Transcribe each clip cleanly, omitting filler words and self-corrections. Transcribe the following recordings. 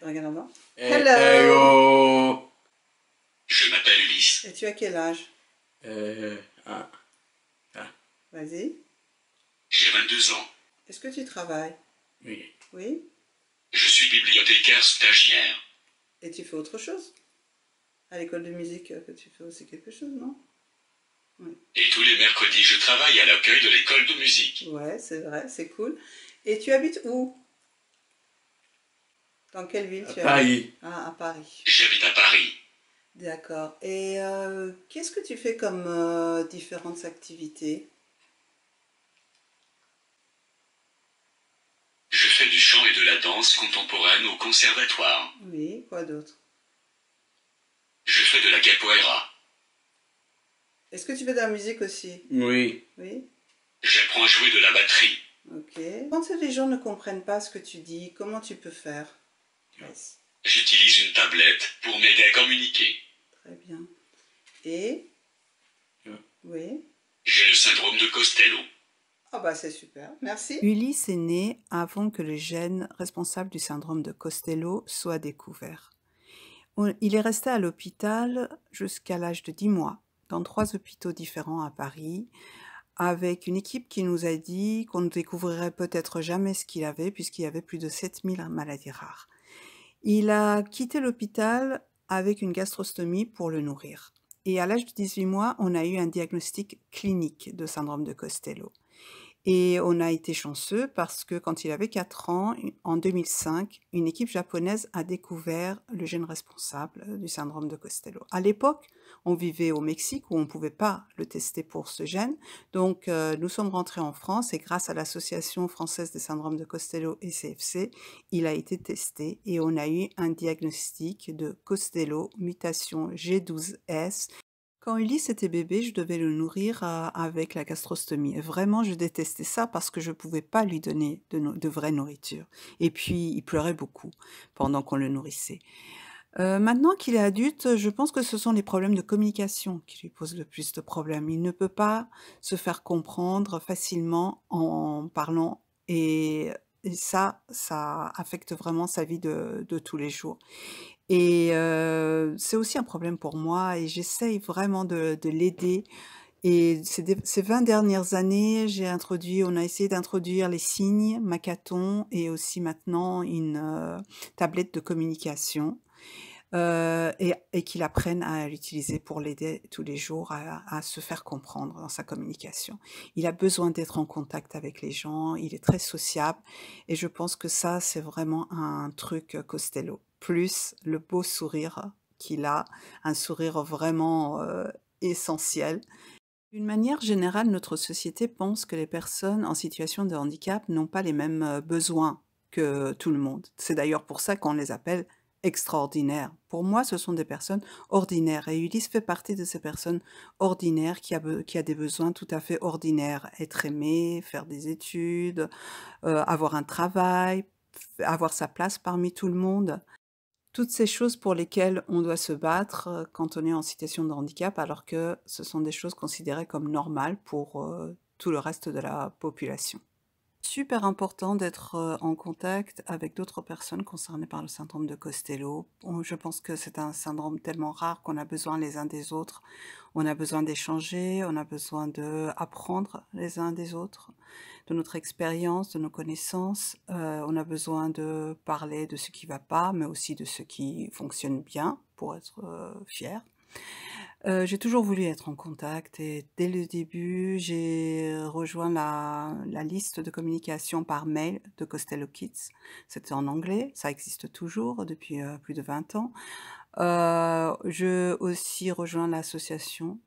Regarde là-bas. Hey Hello! oh! Je m'appelle Ulysse. Et tu as quel âge? Euh, ah, ah, Vas-y. J'ai 22 ans. Est-ce que tu travailles? oui. Oui? Je suis bibliothécaire stagiaire. Et tu fais autre chose? À l'école de musique, que tu fais aussi quelque chose, non? Oui. Et tous les mercredis, je travaille à l'accueil de l'école de musique. Ouais, c'est vrai, c'est cool. Et tu habites où? Dans quelle ville À tu habites? Paris. Ah, à Paris. J'habite à Paris. D'accord. Et qu'est-ce que tu fais comme différentes activités? Je fais du chant et de la danse contemporaine au conservatoire. Oui, quoi d'autre? Je fais de la capoeira. Est-ce que tu fais de la musique aussi? Oui. Oui? J'apprends à jouer de la batterie. Ok. Quand les gens ne comprennent pas ce que tu dis, comment tu peux faire? Yes. J'utilise une tablette pour m'aider à communiquer. Très bien. Et? Yeah. Oui? J'ai le syndrome de Costello. Ah bah c'est super, merci. Ulysse est né avant que le gène responsable du syndrome de Costello soit découvert. Il est resté à l'hôpital jusqu'à l'âge de 10 mois, dans 3 hôpitaux différents à Paris, avec une équipe qui nous a dit qu'on ne découvrirait peut-être jamais ce qu'il avait, puisqu'il y avait plus de 7000 maladies rares. Il a quitté l'hôpital avec une gastrostomie pour le nourrir. Et à l'âge de 18 mois, on a eu un diagnostic clinique de syndrome de Costello. Et on a été chanceux parce que quand il avait 4 ans, en 2005, une équipe japonaise a découvert le gène responsable du syndrome de Costello. À l'époque, on vivait au Mexique où on ne pouvait pas le tester pour ce gène. Donc, nous sommes rentrés en France et grâce à l'Association française des syndromes de Costello et CFC, il a été testé et on a eu un diagnostic de Costello, mutation G12S. Quand Ulysse était bébé, je devais le nourrir avec la gastrostomie. Et vraiment, je détestais ça parce que je ne pouvais pas lui donner de vraie nourriture. Et puis, il pleurait beaucoup pendant qu'on le nourrissait. Maintenant qu'il est adulte, je pense que ce sont les problèmes de communication qui lui posent le plus de problèmes. Il ne peut pas se faire comprendre facilement en parlant et ça affecte vraiment sa vie de tous les jours. Et c'est aussi un problème pour moi et j'essaye vraiment de l'aider et ces 20 dernières années, on a essayé d'introduire les signes, Makaton et aussi maintenant une, tablette de communication, et qu'il apprenne à l'utiliser pour l'aider tous les jours à se faire comprendre dans sa communication. Il a besoin d'être en contact avec les gens, il est très sociable et je pense que ça, c'est vraiment un truc Costello. Plus le beau sourire qu'il a, un sourire vraiment, essentiel. D'une manière générale, notre société pense que les personnes en situation de handicap n'ont pas les mêmes besoins que tout le monde. C'est d'ailleurs pour ça qu'on les appelle extraordinaires. Pour moi, ce sont des personnes ordinaires et Ulysse fait partie de ces personnes ordinaires qui a des besoins tout à fait ordinaires. Être aimé, faire des études, avoir un travail, avoir sa place parmi tout le monde. Toutes ces choses pour lesquelles on doit se battre, quand on est en situation de handicap, alors que ce sont des choses considérées comme normales pour, tout le reste de la population. Super important d'être, en contact avec d'autres personnes concernées par le syndrome de Costello. Je pense que c'est un syndrome tellement rare qu'on a besoin les uns des autres. On a besoin d'échanger, on a besoin d'apprendre les uns des autres, de notre expérience, de nos connaissances. On a besoin de parler de ce qui ne va pas, mais aussi de ce qui fonctionne bien pour être, fier. J'ai toujours voulu être en contact et dès le début, j'ai rejoint la liste de communication par mail de Costello Kids. C'était en anglais, ça existe toujours depuis, plus de 20 ans. Je aussi rejoint l'association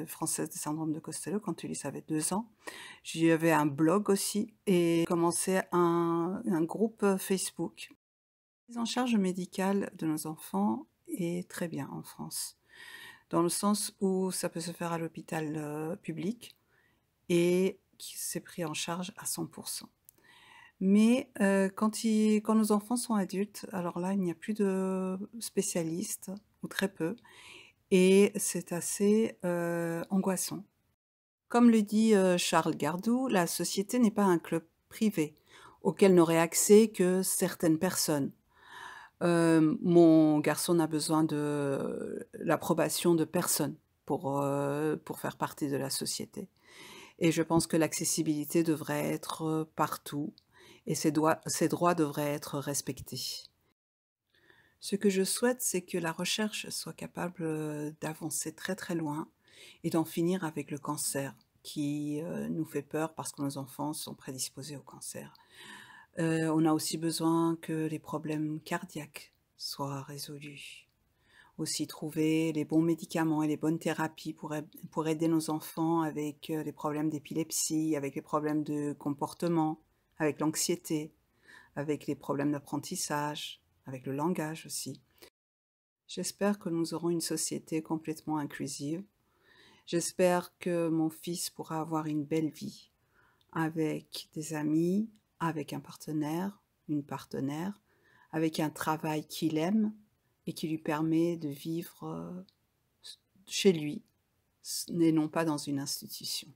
française des syndromes de Costello quand Ulysse avait 2 ans. J'y avais un blog aussi et commencé un groupe, Facebook. La prise en charge médicale de nos enfants est très bien en France, dans le sens où ça peut se faire à l'hôpital, public et qui c'est pris en charge à 100. Mais quand nos enfants sont adultes, alors là, il n'y a plus de spécialistes ou très peu et c'est assez, angoissant. Comme le dit, Charles Gardou, la société n'est pas un club privé auquel n'auraient accès que certaines personnes. Mon garçon n'a besoin de l'approbation de personne pour faire partie de la société. Et je pense que l'accessibilité devrait être partout et ses droits devraient être respectés. Ce que je souhaite, c'est que la recherche soit capable d'avancer très très loin et d'en finir avec le cancer qui nous fait peur parce que nos enfants sont prédisposés au cancer. On a aussi besoin que les problèmes cardiaques soient résolus. Aussi trouver les bons médicaments et les bonnes thérapies pour aider nos enfants avec les problèmes d'épilepsie, avec les problèmes de comportement, avec l'anxiété, avec les problèmes d'apprentissage, avec le langage aussi. J'espère que nous aurons une société complètement inclusive. J'espère que mon fils pourra avoir une belle vie avec des amis, avec un partenaire, une partenaire, avec un travail qu'il aime et qui lui permet de vivre chez lui et non pas dans une institution.